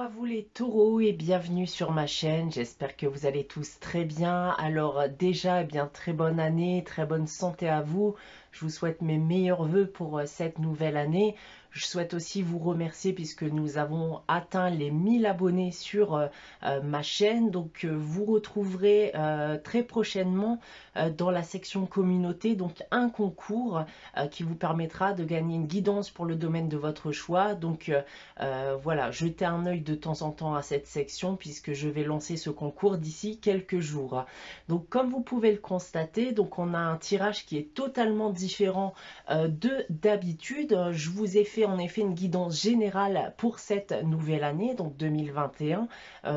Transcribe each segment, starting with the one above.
À vous les taureaux et bienvenue sur ma chaîne, j'espère que vous allez tous très bien. Alors déjà, très bonne année, très bonne santé à vous. Je vous souhaite mes meilleurs vœux pour cette nouvelle année. Je souhaite aussi vous remercier puisque nous avons atteint les 1000 abonnés sur ma chaîne. Donc vous retrouverez très prochainement dans la section communauté donc un concours qui vous permettra de gagner une guidance pour le domaine de votre choix. Donc voilà, jetez un œil de temps en temps à cette section puisque je vais lancer ce concours d'ici quelques jours. Donc comme vous pouvez le constater, donc on a un tirage qui est totalement différent de d'habitude. Je vous ai fait en effet une guidance générale pour cette nouvelle année, donc 2021,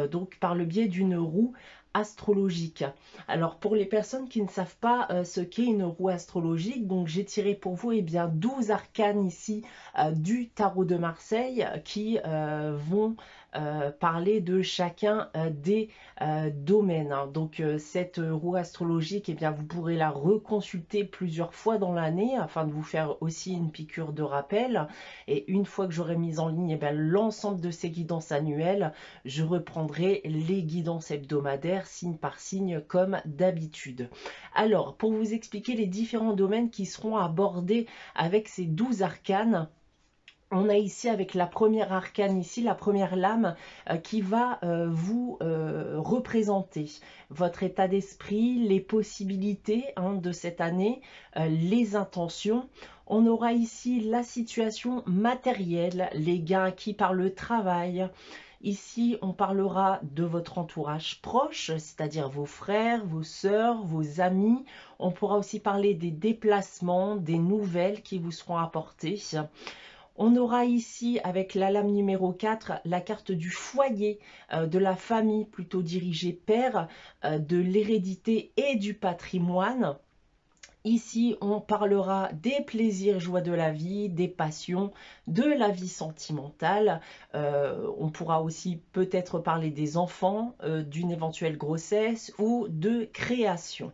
donc par le biais d'une roue astrologique. Alors pour les personnes qui ne savent pas ce qu'est une roue astrologique, donc j'ai tiré pour vous 12 arcanes ici du tarot de Marseille qui vont parler de chacun des domaines. Donc cette roue astrologique, vous pourrez la reconsulter plusieurs fois dans l'année afin de vous faire aussi une piqûre de rappel. Et une fois que j'aurai mis en ligne l'ensemble de ces guidances annuelles, je reprendrai les guidances hebdomadaires signe par signe comme d'habitude. Alors, pour vous expliquer les différents domaines qui seront abordés avec ces 12 arcanes, on a ici avec la première arcane, ici la première lame qui va vous représenter votre état d'esprit, les possibilités de cette année, les intentions. On aura ici la situation matérielle, les gains acquis par le travail. Ici, on parlera de votre entourage proche, c'est-à-dire vos frères, vos sœurs, vos amis. On pourra aussi parler des déplacements, des nouvelles qui vous seront apportées. On aura ici, avec la lame numéro 4, la carte du foyer, de la famille plutôt dirigée père, de l'hérédité et du patrimoine. Ici, on parlera des plaisirs, joies de la vie, des passions, de la vie sentimentale. On pourra aussi peut-être parler des enfants, d'une éventuelle grossesse ou de création.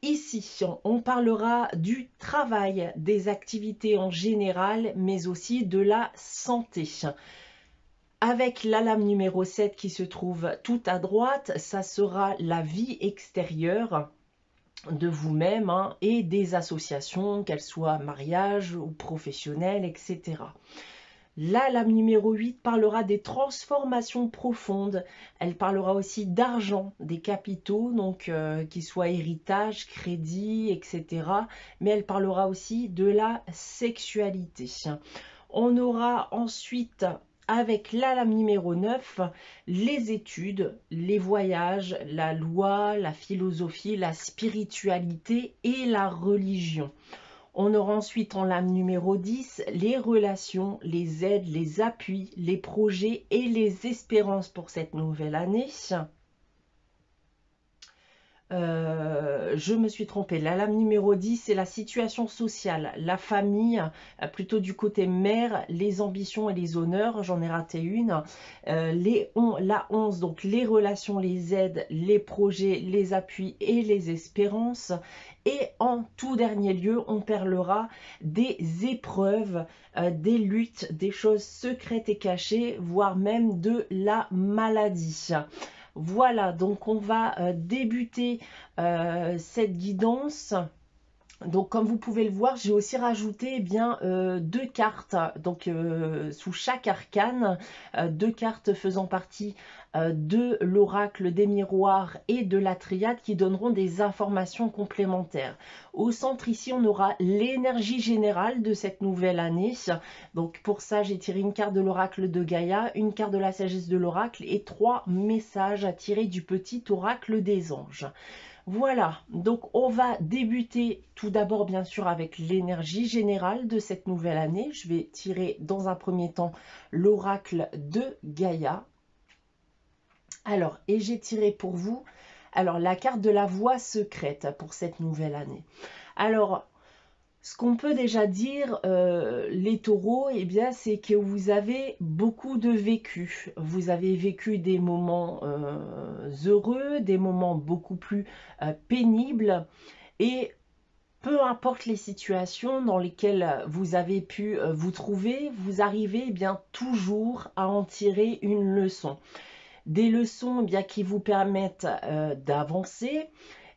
Ici, on parlera du travail, des activités en général, mais aussi de la santé. Avec la lame numéro 7 qui se trouve tout à droite, ça sera la vie extérieure de vous-même et des associations, qu'elles soient mariage ou professionnelles, etc. La lame numéro 8 parlera des transformations profondes. Elle parlera aussi d'argent, des capitaux, donc qu'ils soient héritage, crédit, etc. Mais elle parlera aussi de la sexualité. On aura ensuite, avec la lame numéro 9, les études, les voyages, la loi, la philosophie, la spiritualité et la religion. On aura ensuite en lame numéro 10 les relations, les aides, les appuis, les projets et les espérances pour cette nouvelle année. Je me suis trompée. La lame numéro 10, c'est la situation sociale, la famille, plutôt du côté mère, les ambitions et les honneurs. J'en ai raté une. La 11, donc les relations, les aides, les projets, les appuis et les espérances. Et en tout dernier lieu, on parlera des épreuves, des luttes, des choses secrètes et cachées, voire même de la maladie. Voilà, donc on va débuter cette guidance. Donc comme vous pouvez le voir, j'ai aussi rajouté deux cartes, donc sous chaque arcane, deux cartes faisant partie de l'oracle des miroirs et de la triade qui donneront des informations complémentaires. Au centre ici, on aura l'énergie générale de cette nouvelle année. Donc pour ça, j'ai tiré une carte de l'oracle de Gaïa, une carte de la sagesse de l'oracle et 3 messages à tirer du petit oracle des anges. Voilà, donc on va débuter tout d'abord bien sûr avec l'énergie générale de cette nouvelle année. Je vais tirer dans un premier temps l'oracle de Gaïa. Alors, et j'ai tiré pour vous la carte de la voie secrète pour cette nouvelle année. Alors, ce qu'on peut déjà dire, les taureaux, c'est que vous avez beaucoup de vécu. Vous avez vécu des moments heureux, des moments beaucoup plus pénibles. Et peu importe les situations dans lesquelles vous avez pu vous trouver, vous arrivez bien toujours à en tirer une leçon. Des leçons bien qui vous permettent d'avancer.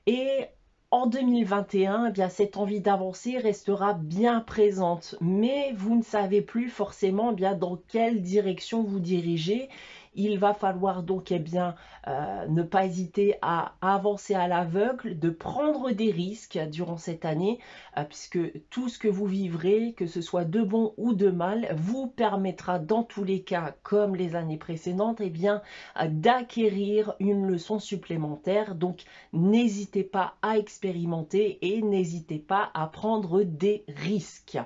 Et en 2021, eh bien, cette envie d'avancer restera bien présente, mais vous ne savez plus forcément bien dans quelle direction vous dirigez. Il va falloir donc bien, ne pas hésiter à avancer à l'aveugle, de prendre des risques durant cette année, puisque tout ce que vous vivrez, que ce soit de bon ou de mal, vous permettra dans tous les cas, comme les années précédentes, eh bien, d'acquérir une leçon supplémentaire. Donc, n'hésitez pas à expérimenter et n'hésitez pas à prendre des risques.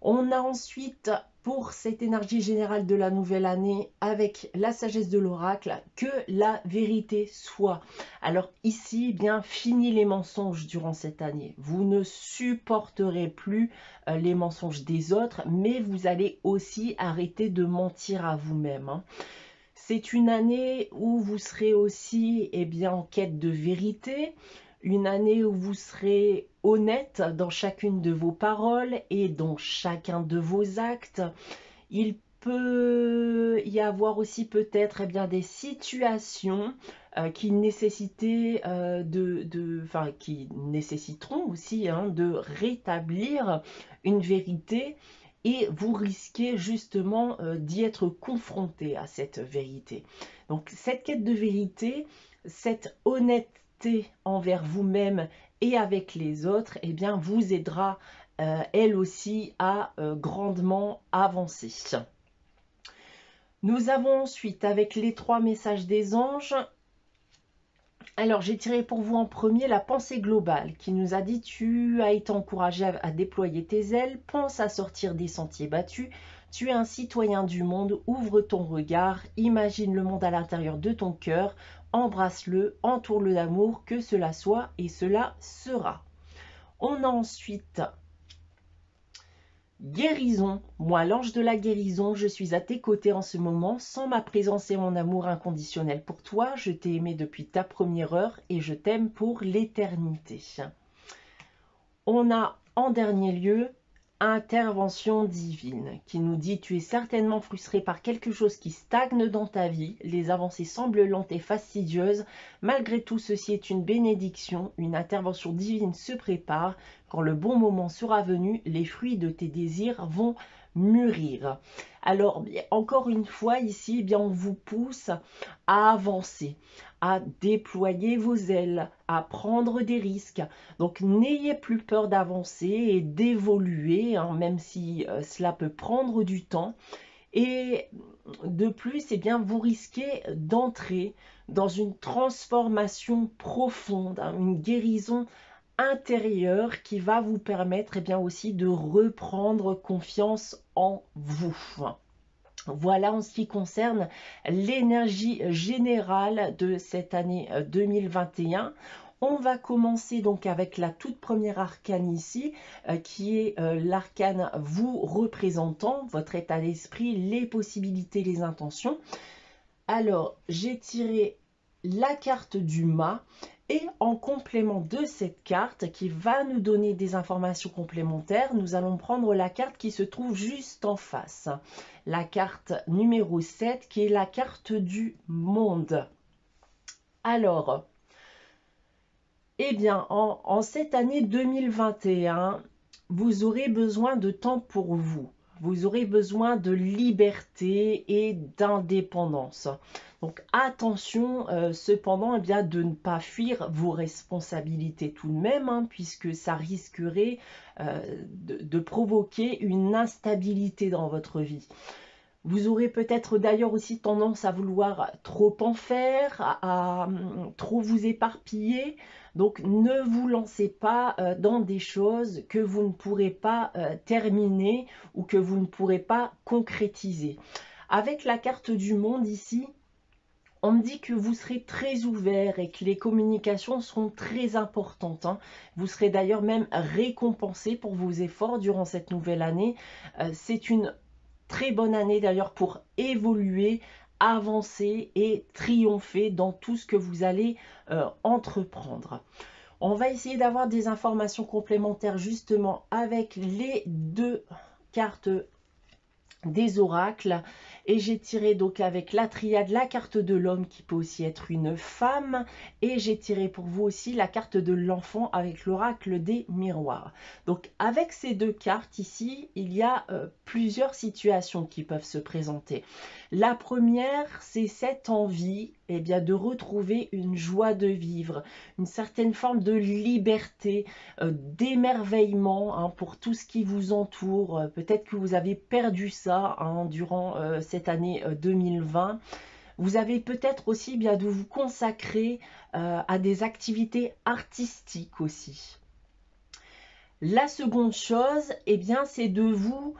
On a ensuite, pour cette énergie générale de la nouvelle année, avec la sagesse de l'oracle, que la vérité soit. Alors ici, bien, fini les mensonges durant cette année. Vous ne supporterez plus les mensonges des autres, mais vous allez aussi arrêter de mentir à vous-même, hein. C'est une année où vous serez aussi bien, en quête de vérité, une année où vous serez honnête dans chacune de vos paroles et dans chacun de vos actes. Il peut y avoir aussi peut-être bien, des situations qui qui nécessiteront aussi de rétablir une vérité, et vous risquez justement d'y être confronté à cette vérité. Donc cette quête de vérité, cette honnêteté envers vous-même et avec les autres, eh bien, vous aidera elle aussi à grandement avancer. Nous avons ensuite, avec les 3 messages des anges, alors j'ai tiré pour vous en premier la pensée globale qui nous a dit: tu as été encouragé à déployer tes ailes, pense à sortir des sentiers battus, tu es un citoyen du monde, ouvre ton regard, imagine le monde à l'intérieur de ton cœur, embrasse-le, entoure-le d'amour, que cela soit et cela sera. On a ensuite guérison. Moi, l'ange de la guérison, je suis à tes côtés en ce moment, sans ma présence et mon amour inconditionnel pour toi. Je t'ai aimé depuis ta première heure et je t'aime pour l'éternité. On a en dernier lieu intervention divine qui nous dit: tu es certainement frustré par quelque chose qui stagne dans ta vie, les avancées semblent lentes et fastidieuses, malgré tout ceci est une bénédiction, une intervention divine se prépare, quand le bon moment sera venu, les fruits de tes désirs vont mûrir. Alors encore une fois ici, eh bien, on vous pousse à avancer, à déployer vos ailes, à prendre des risques. Donc n'ayez plus peur d'avancer et d'évoluer, hein, même si cela peut prendre du temps. Et de plus, eh bien, vous risquez d'entrer dans une transformation profonde, hein, une guérison intérieure qui va vous permettre bien aussi de reprendre confiance en vous. Voilà en ce qui concerne l'énergie générale de cette année 2021. On va commencer donc avec la toute première arcane ici, qui est l'arcane vous représentant, votre état d'esprit, les possibilités, les intentions. Alors, j'ai tiré la carte du mât, et en complément de cette carte qui va nous donner des informations complémentaires, nous allons prendre la carte qui se trouve juste en face. La carte numéro 7 qui est la carte du monde. Alors, eh bien, en cette année 2021, vous aurez besoin de temps pour vous. Vous aurez besoin de liberté et d'indépendance. Donc attention cependant bien, de ne pas fuir vos responsabilités tout de même, hein, puisque ça risquerait de provoquer une instabilité dans votre vie. Vous aurez peut-être d'ailleurs aussi tendance à vouloir trop en faire, à trop vous éparpiller. Donc ne vous lancez pas dans des choses que vous ne pourrez pas terminer ou que vous ne pourrez pas concrétiser. Avec la carte du monde ici, on me dit que vous serez très ouvert et que les communications seront très importantes, hein. Vous serez d'ailleurs même récompensé pour vos efforts durant cette nouvelle année. C'est une très bonne année d'ailleurs pour évoluer, avancer et triompher dans tout ce que vous allez entreprendre. On va essayer d'avoir des informations complémentaires justement avec les deux cartes des oracles. Et j'ai tiré donc avec la triade la carte de l'homme qui peut aussi être une femme, et j'ai tiré pour vous aussi la carte de l'enfant avec l'oracle des miroirs. Donc avec ces deux cartes ici, il y a plusieurs situations qui peuvent se présenter. La première, c'est cette envie bien, de retrouver une joie de vivre, une certaine forme de liberté, d'émerveillement hein, pour tout ce qui vous entoure. Peut-être que vous avez perdu ça hein, durant cette année 2020. Vous avez peut-être aussi bien de vous consacrer à des activités artistiques aussi. La seconde chose, bien, c'est de vous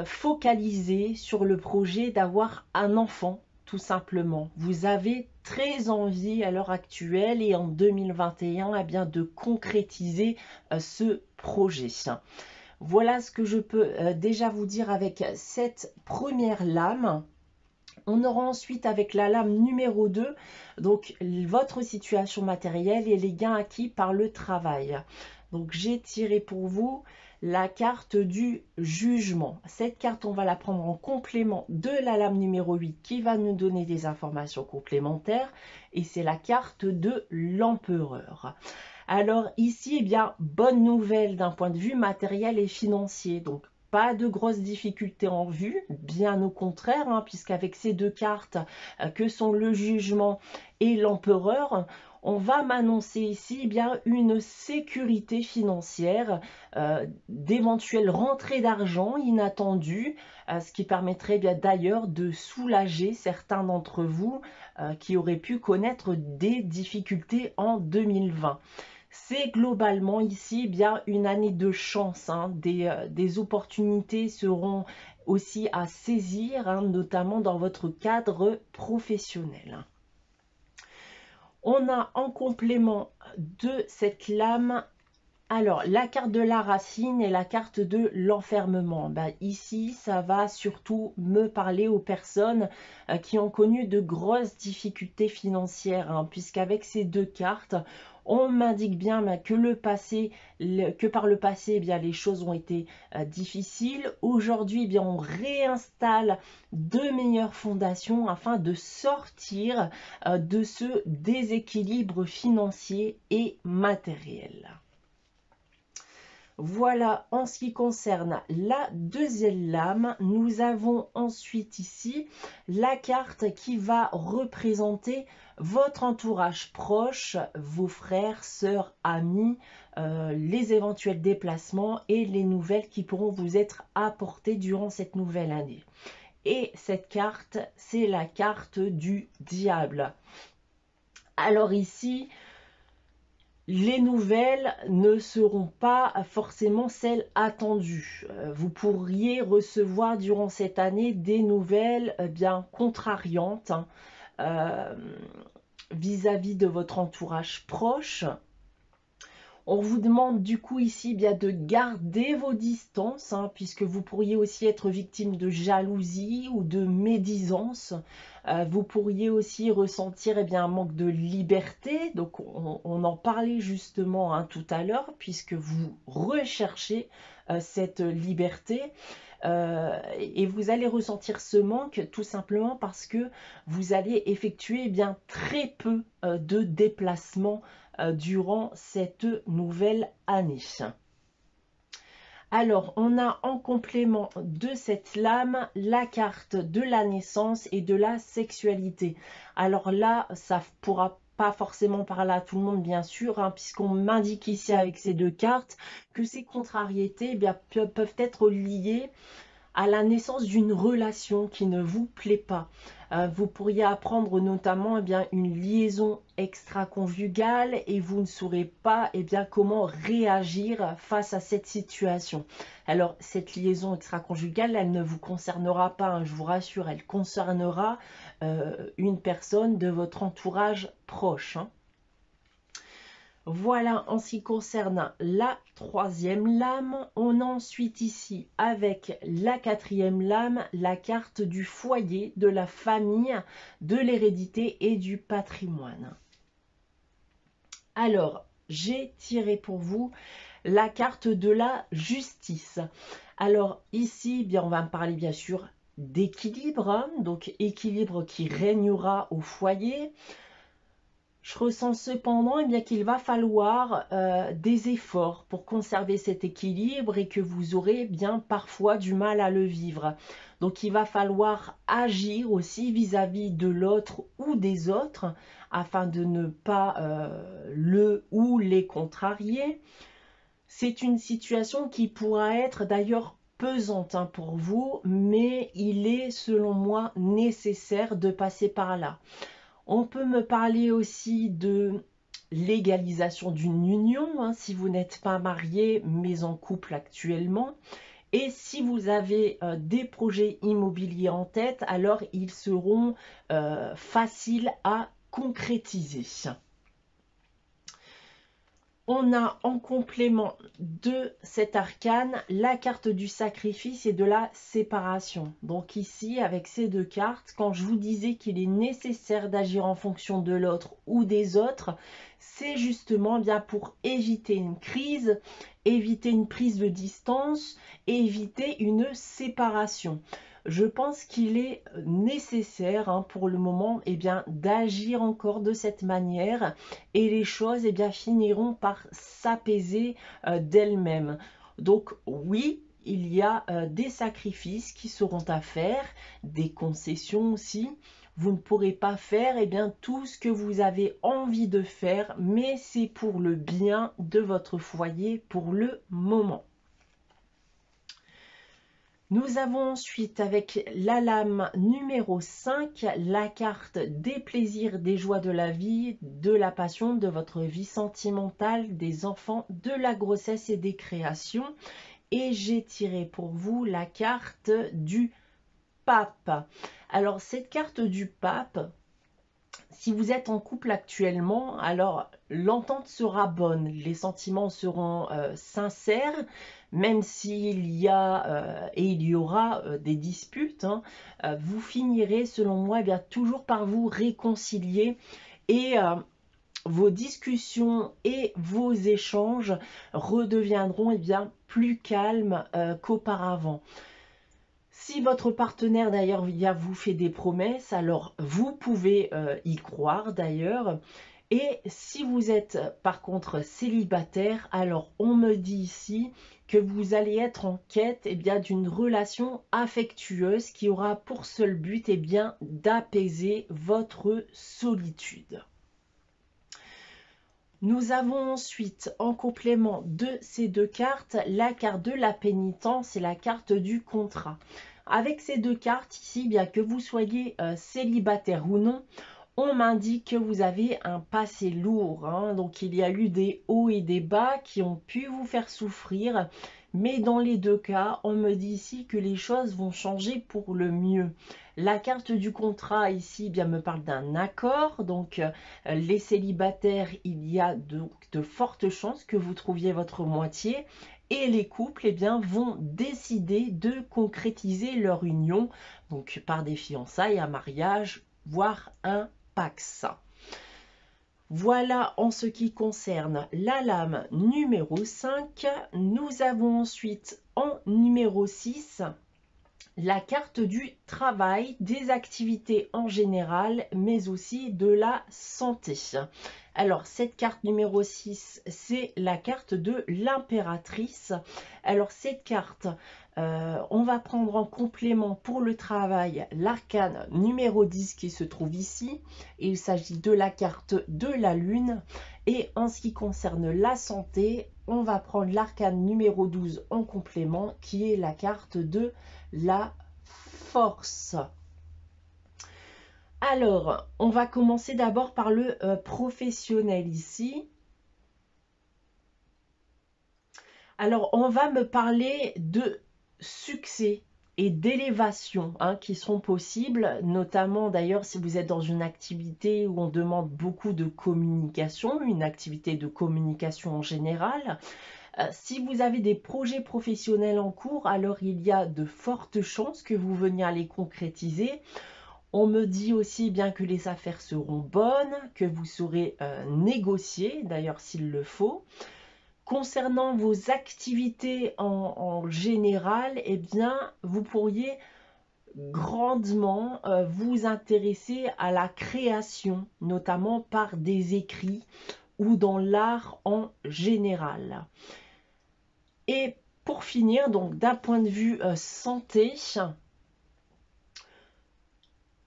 focaliser sur le projet d'avoir un enfant, tout simplement. Vous avez très envie à l'heure actuelle et en 2021 bien, de concrétiser ce projet. Voilà ce que je peux déjà vous dire avec cette première lame. On aura ensuite avec la lame numéro 2, donc votre situation matérielle et les gains acquis par le travail. Donc j'ai tiré pour vous la carte du jugement. Cette carte, on va la prendre en complément de la lame numéro 8 qui va nous donner des informations complémentaires. Et c'est la carte de l'empereur. Alors ici, bien, bonne nouvelle d'un point de vue matériel et financier. Donc pas de grosses difficultés en vue, bien au contraire, hein, puisqu'avec ces deux cartes que sont le jugement et l'empereur, on va m'annoncer ici bien une sécurité financière, d'éventuelles rentrées d'argent inattendues, ce qui permettrait bien d'ailleurs de soulager certains d'entre vous qui auraient pu connaître des difficultés en 2020. C'est globalement ici bien une année de chance. Hein. Des opportunités seront aussi à saisir, hein, notamment dans votre cadre professionnel. On a en complément de cette lame alors, la carte de la racine et la carte de l'enfermement. Ben, ici, ça va surtout me parler aux personnes qui ont connu de grosses difficultés financières, hein, puisqu'avec ces deux cartes, on m'indique bien que par le passé, bien, les choses ont été difficiles. Aujourd'hui, bien, on réinstalle de meilleures fondations afin de sortir de ce déséquilibre financier et matériel. Voilà en ce qui concerne la deuxième lame. Nous avons ensuite ici la carte qui va représenter votre entourage proche, vos frères, sœurs, amis, les éventuels déplacements et les nouvelles qui pourront vous être apportées durant cette nouvelle année. Et cette carte, c'est la carte du diable. Alors ici, les nouvelles ne seront pas forcément celles attendues. Vous pourriez recevoir durant cette année des nouvelles bien contrariantes vis-à-vis de votre entourage proche. On vous demande du coup ici bien de garder vos distances, hein, puisque vous pourriez aussi être victime de jalousie ou de médisance. Vous pourriez aussi ressentir un manque de liberté. Donc on en parlait justement hein, tout à l'heure, puisque vous recherchez cette liberté. Et vous allez ressentir ce manque tout simplement parce que vous allez effectuer très peu de déplacements durant cette nouvelle année. Alors, on a en complément de cette lame la carte de la naissance et de la sexualité. Alors là, ça ne pourra pas forcément parler à tout le monde, bien sûr, hein, puisqu'on m'indique ici avec ces deux cartes que ces contrariétés peuvent être liées à la naissance d'une relation qui ne vous plaît pas. Vous pourriez apprendre notamment une liaison extra-conjugale et vous ne saurez pas comment réagir face à cette situation. Alors cette liaison extra-conjugale, elle ne vous concernera pas, hein, je vous rassure, elle concernera une personne de votre entourage proche. Hein. Voilà en ce qui concerne la troisième lame. On a ensuite ici avec la quatrième lame la carte du foyer, de la famille, de l'hérédité et du patrimoine. Alors, j'ai tiré pour vous la carte de la justice. Alors ici, bien, on va me parler bien sûr d'équilibre, hein, donc équilibre qui régnera au foyer. Je ressens cependant bien qu'il va falloir des efforts pour conserver cet équilibre et que vous aurez bien parfois du mal à le vivre. Donc il va falloir agir aussi vis-à-vis de l'autre ou des autres afin de ne pas le ou les contrarier. C'est une situation qui pourra être d'ailleurs pesante hein, pour vous, mais il est selon moi nécessaire de passer par là. On peut me parler aussi de légalisation d'une union, hein, si vous n'êtes pas marié mais en couple actuellement. Et si vous avez des projets immobiliers en tête, alors ils seront faciles à concrétiser. On a en complément de cet arcane la carte du sacrifice et de la séparation. Donc ici, avec ces deux cartes, quand je vous disais qu'il est nécessaire d'agir en fonction de l'autre ou des autres, c'est justement bien pour éviter une crise, éviter une prise de distance et éviter une séparation. Je pense qu'il est nécessaire hein, pour le moment d'agir encore de cette manière et les choses finiront par s'apaiser d'elles-mêmes. Donc oui, il y a des sacrifices qui seront à faire, des concessions aussi. Vous ne pourrez pas faire tout ce que vous avez envie de faire, mais c'est pour le bien de votre foyer pour le moment. Nous avons ensuite avec la lame numéro 5, la carte des plaisirs, des joies de la vie, de la passion, de votre vie sentimentale, des enfants, de la grossesse et des créations. Et j'ai tiré pour vous la carte du pape. Alors cette carte du pape, si vous êtes en couple actuellement, alors l'entente sera bonne, les sentiments seront sincères, même s'il y a et il y aura des disputes, hein, vous finirez selon moi toujours par vous réconcilier et vos discussions et vos échanges redeviendront plus calmes qu'auparavant. Si votre partenaire d'ailleurs vous fait des promesses, alors vous pouvez y croire d'ailleurs. Et si vous êtes par contre célibataire, alors on me dit ici que vous allez être en quête d'une relation affectueuse qui aura pour seul but d'apaiser votre solitude. Nous avons ensuite, en complément de ces deux cartes, la carte de la pénitence et la carte du contrat. Avec ces deux cartes ici, bien que vous soyez célibataire ou non, on m'indique que vous avez un passé lourd. Hein, donc il y a eu des hauts et des bas qui ont pu vous faire souffrir. Mais dans les deux cas, on me dit ici que les choses vont changer pour le mieux. La carte du contrat ici me parle d'un accord. Donc les célibataires, il y a donc de fortes chances que vous trouviez votre moitié. Et les couples vont décider de concrétiser leur union. Donc par des fiançailles, un mariage, voire un pax. Voilà en ce qui concerne la lame numéro 5. Nous avons ensuite en numéro 6 la carte du travail, des activités en général, mais aussi de la santé. Alors, cette carte numéro 6, c'est la carte de l'impératrice. Alors, cette carte, on va prendre en complément pour le travail l'arcane numéro 10 qui se trouve ici. Il s'agit de la carte de la lune. Et en ce qui concerne la santé, on va prendre l'arcane numéro 12 en complément qui est la carte de la force. Alors, on va commencer d'abord par le professionnel ici. Alors, on va me parler de succès et d'élévation qui seront possibles, notamment d'ailleurs si vous êtes dans une activité où on demande beaucoup de communication, une activité de communication en général. Si vous avez des projets professionnels en cours, alors il y a de fortes chances que vous veniez à les concrétiser. On me dit aussi bien que les affaires seront bonnes, que vous saurez négocier, d'ailleurs s'il le faut. Concernant vos activités en général, eh bien, vous pourriez grandement vous intéresser à la création, notamment par des écrits ou dans l'art en général. Et pour finir, donc d'un point de vue santé,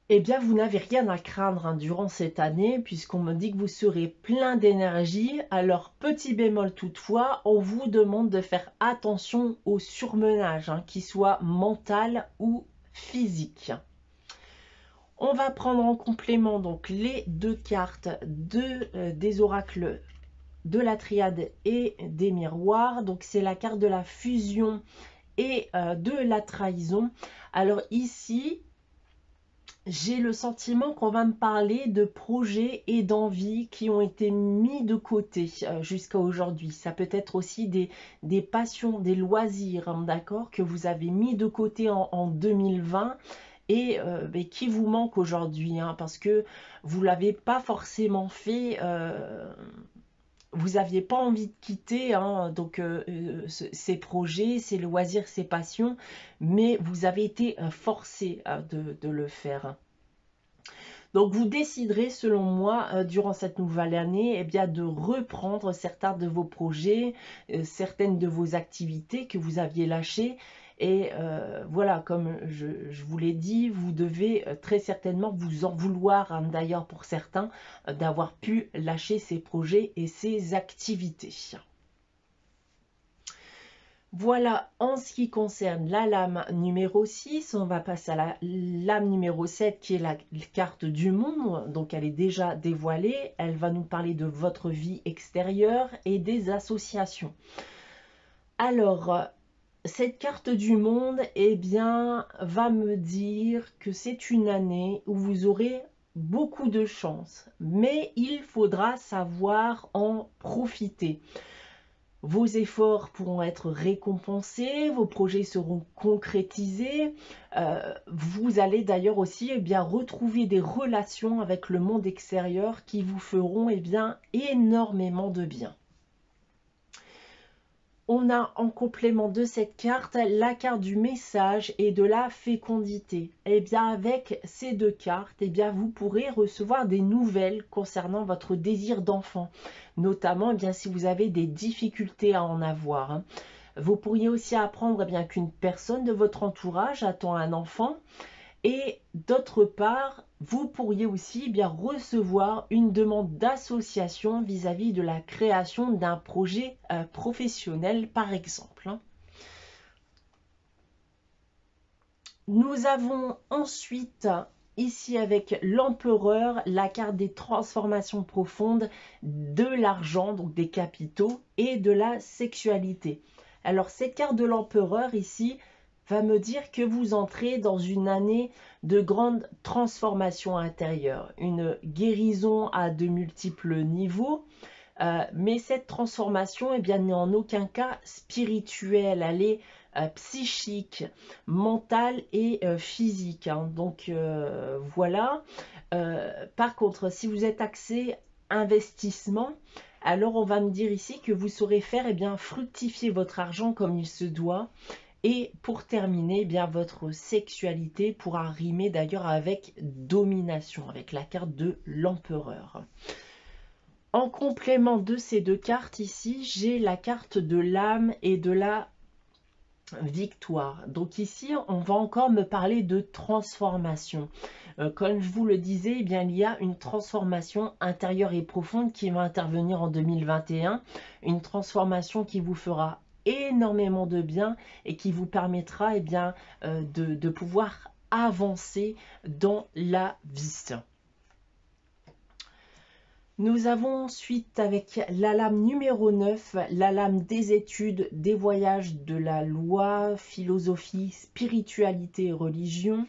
eh bien, vous n'avez rien à craindre durant cette année, puisqu'on me dit que vous serez plein d'énergie. Alors, petit bémol toutefois, on vous demande de faire attention au surmenage, qu'il soit mental ou physique. On va prendre en complément donc les deux cartes des oracles de la triade et des miroirs. Donc, c'est la carte de la fusion et de la trahison. Alors ici, j'ai le sentiment qu'on va me parler de projets et d'envies qui ont été mis de côté jusqu'à aujourd'hui. Ça peut être aussi des passions, des loisirs, d'accord, que vous avez mis de côté en 2020 et qui vous manquent aujourd'hui, parce que vous ne l'avez pas forcément fait. Vous n'aviez pas envie de quitter ces projets, ces loisirs, ces passions, mais vous avez été forcé de le faire. Donc vous déciderez, selon moi, durant cette nouvelle année, eh bien, de reprendre certains de vos projets, certaines de vos activités que vous aviez lâchées. Et voilà, comme je vous l'ai dit, vous devez très certainement vous en vouloir, d'ailleurs pour certains, d'avoir pu lâcher ces projets et ces activités. Voilà, en ce qui concerne la lame numéro 6, on va passer à la lame numéro 7 qui est la carte du monde. Donc elle est déjà dévoilée, elle va nous parler de votre vie extérieure et des associations. Alors, cette carte du monde, eh bien, va me dire que c'est une année où vous aurez beaucoup de chance, mais il faudra savoir en profiter. Vos efforts pourront être récompensés, vos projets seront concrétisés. Vous allez d'ailleurs aussi retrouver des relations avec le monde extérieur qui vous feront énormément de bien. On a en complément de cette carte la carte du message et de la fécondité. Et bien avec ces deux cartes, vous pourrez recevoir des nouvelles concernant votre désir d'enfant, notamment si vous avez des difficultés à en avoir. Vous pourriez aussi apprendre qu'une personne de votre entourage attend un enfant. Et d'autre part, vous pourriez aussi recevoir une demande d'association vis-à-vis de la création d'un projet professionnel, par exemple. Nous avons ensuite, ici avec l'empereur, la carte des transformations profondes, de l'argent, donc des capitaux, et de la sexualité. Alors cette carte de l'empereur ici va me dire que vous entrez dans une année de grande transformation intérieure, une guérison à de multiples niveaux, mais cette transformation n'est en aucun cas spirituelle, elle est psychique, mentale et physique. Donc voilà. Par contre, si vous êtes axé investissement, alors on va me dire ici que vous saurez faire fructifier votre argent comme il se doit. Et pour terminer, votre sexualité pourra rimer d'ailleurs avec domination, avec la carte de l'empereur. En complément de ces deux cartes ici, j'ai la carte de l'âme et de la victoire. Donc ici, on va encore me parler de transformation. Comme je vous le disais, il y a une transformation intérieure et profonde qui va intervenir en 2021. Une transformation qui vous fera énormément de bien et qui vous permettra de pouvoir avancer dans la vie. Nous avons ensuite avec la lame numéro 9, la lame des études, des voyages, de la loi, philosophie, spiritualité et religion,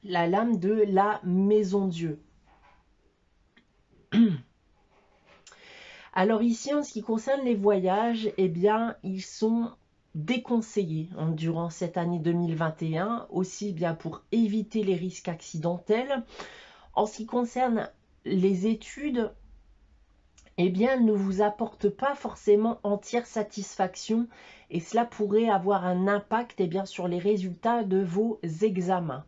la lame de la maison Dieu. Alors ici, en ce qui concerne les voyages, ils sont déconseillé hein, durant cette année 2021, aussi bien pour éviter les risques accidentels. En ce qui concerne les études, eh bien, elles ne vous apportent pas forcément entière satisfaction et cela pourrait avoir un impact eh bien, sur les résultats de vos examens.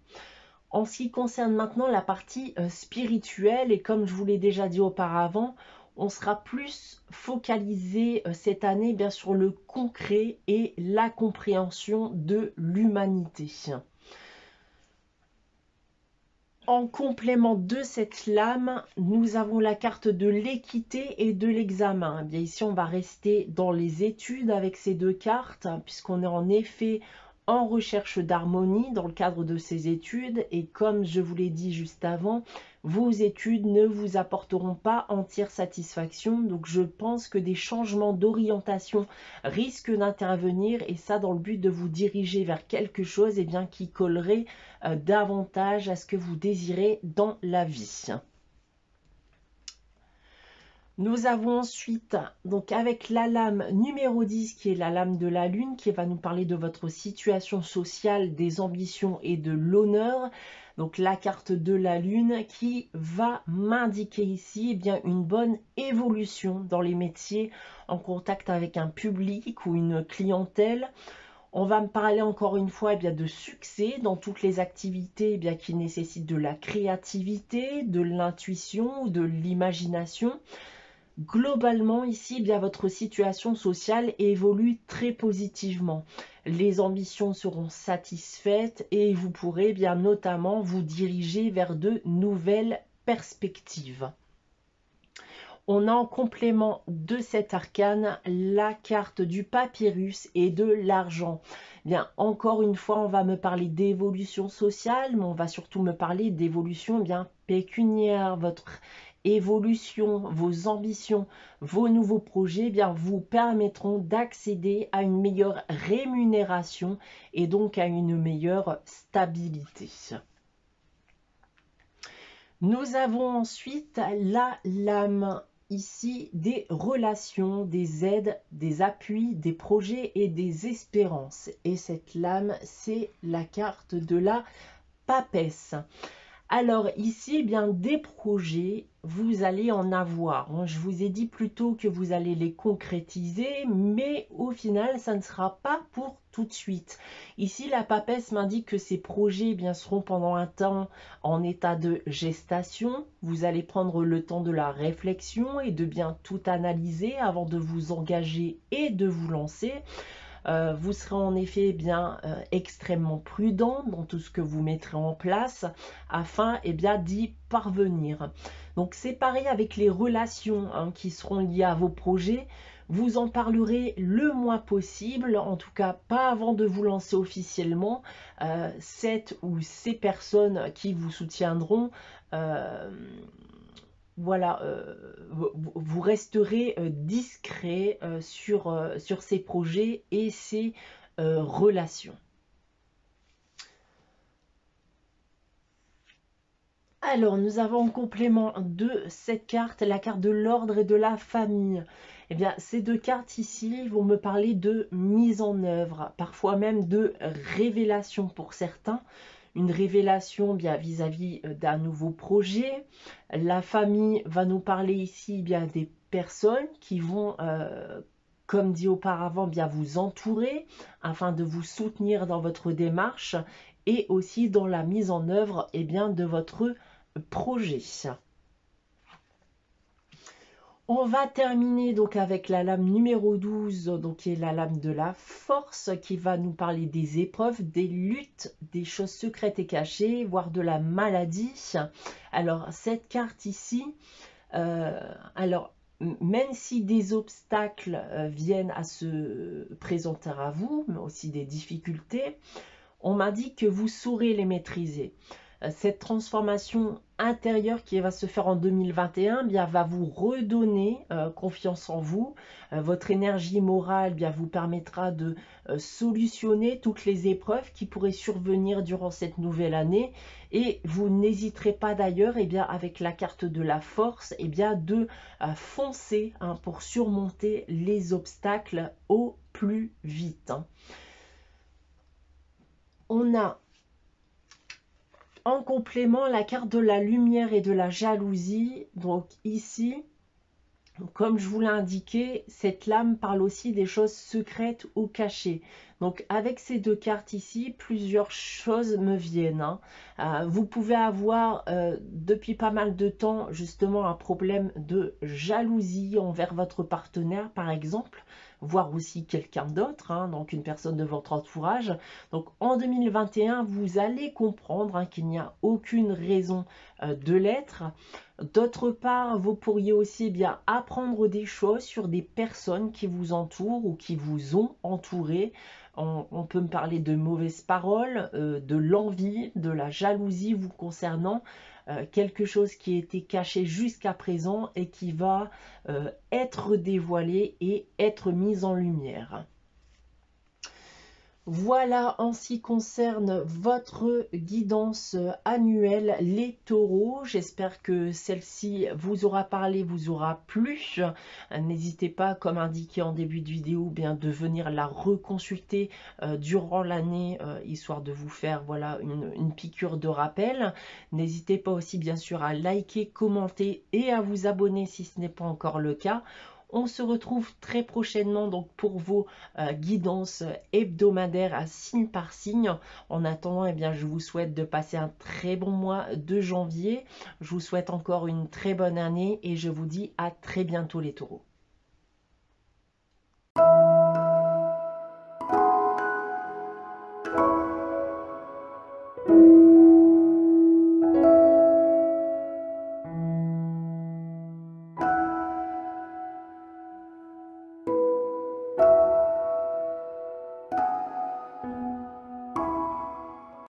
En ce qui concerne maintenant la partie spirituelle, et comme je vous l'ai déjà dit auparavant, on sera plus focalisé cette année bien sur le concret et la compréhension de l'humanité. En complément de cette lame, nous avons la carte de l'équité et de l'examen. Bien ici, on va rester dans les études avec ces deux cartes, puisqu'on est en effet en recherche d'harmonie dans le cadre de ces études. Et comme je vous l'ai dit juste avant, vos études ne vous apporteront pas entière satisfaction. Donc je pense que des changements d'orientation risquent d'intervenir, et ça dans le but de vous diriger vers quelque chose bien, qui collerait davantage à ce que vous désirez dans la vie. Nous avons ensuite, donc avec la lame numéro 10, qui est la lame de la lune, qui va nous parler de votre situation sociale, des ambitions et de l'honneur. Donc la carte de la lune qui va m'indiquer ici eh bien, une bonne évolution dans les métiers en contact avec un public ou une clientèle. On va me parler encore une fois eh bien, de succès dans toutes les activités eh bien, qui nécessitent de la créativité, de l'intuition ou de l'imagination. Globalement, ici, eh bien, votre situation sociale évolue très positivement. Les ambitions seront satisfaites et vous pourrez bien notamment vous diriger vers de nouvelles perspectives. On a en complément de cet arcane la carte du papyrus et de l'argent. Bien, encore une fois, on va me parler d'évolution sociale, mais on va surtout me parler d'évolution bien pécuniaire. Votre évolution, vos ambitions, vos nouveaux projets bien, vous permettront d'accéder à une meilleure rémunération et donc à une meilleure stabilité. Nous avons ensuite la lame ici des relations, des aides, des appuis, des projets et des espérances. Et cette lame, c'est la carte de la papesse. Alors ici, eh bien, des projets, vous allez en avoir. Je vous ai dit plutôt que vous allez les concrétiser, mais au final, ça ne sera pas pour tout de suite. Ici, la papesse m'indique que ces projets eh bien, seront pendant un temps en état de gestation. Vous allez prendre le temps de la réflexion et de bien tout analyser avant de vous engager et de vous lancer. Vous serez en effet bien extrêmement prudent dans tout ce que vous mettrez en place afin d'y parvenir. Donc c'est pareil avec les relations qui seront liées à vos projets. Vous en parlerez le moins possible, en tout cas pas avant de vous lancer officiellement. Cette ou ces personnes qui vous soutiendront voilà, vous resterez discret sur ces projets et ces relations. Alors, nous avons en complément de cette carte, la carte de l'ordre et de la famille. Eh bien, ces deux cartes ici vont me parler de mise en œuvre, parfois même de révélation pour certains. Une révélation bien vis-à-vis d'un nouveau projet. La famille va nous parler ici bien des personnes qui vont, comme dit auparavant, bien vous entourer afin de vous soutenir dans votre démarche et aussi dans la mise en œuvre bien, de votre projet. On va terminer donc avec la lame numéro 12, donc qui est la lame de la force, qui va nous parler des épreuves, des luttes, des choses secrètes et cachées, voire de la maladie. Alors cette carte ici, alors même si des obstacles viennent à se présenter à vous, mais aussi des difficultés, on m'a dit que vous saurez les maîtriser. Cette transformation intérieure qui va se faire en 2021 bien, va vous redonner confiance en vous. Votre énergie morale bien, vous permettra de solutionner toutes les épreuves qui pourraient survenir durant cette nouvelle année. Et vous n'hésiterez pas d'ailleurs avec la carte de la force de foncer pour surmonter les obstacles au plus vite. On a en complément la carte de la lumière et de la jalousie. Donc ici, comme je vous l'ai indiqué, cette lame parle aussi des choses secrètes ou cachées. Donc avec ces deux cartes ici, plusieurs choses me viennent. Vous pouvez avoir depuis pas mal de temps justement un problème de jalousie envers votre partenaire par exemple, voire aussi quelqu'un d'autre, donc une personne de votre entourage. Donc en 2021, vous allez comprendre qu'il n'y a aucune raison de l'être. D'autre part, vous pourriez aussi bien apprendre des choses sur des personnes qui vous entourent ou qui vous ont entouré. On peut me parler de mauvaises paroles, de l'envie, de la jalousie vous concernant, quelque chose qui a été caché jusqu'à présent et qui va être dévoilé et être mis en lumière. Voilà en ce qui concerne votre guidance annuelle, les taureaux. J'espère que celle-ci vous aura parlé, vous aura plu. N'hésitez pas, comme indiqué en début de vidéo, bien de venir la reconsulter durant l'année, histoire de vous faire voilà, une piqûre de rappel. N'hésitez pas aussi bien sûr à liker, commenter et à vous abonner si ce n'est pas encore le cas. On se retrouve très prochainement donc pour vos guidances hebdomadaires à signe par signe. En attendant, eh bien, je vous souhaite de passer un très bon mois de janvier. Je vous souhaite encore une très bonne année et je vous dis à très bientôt les taureaux.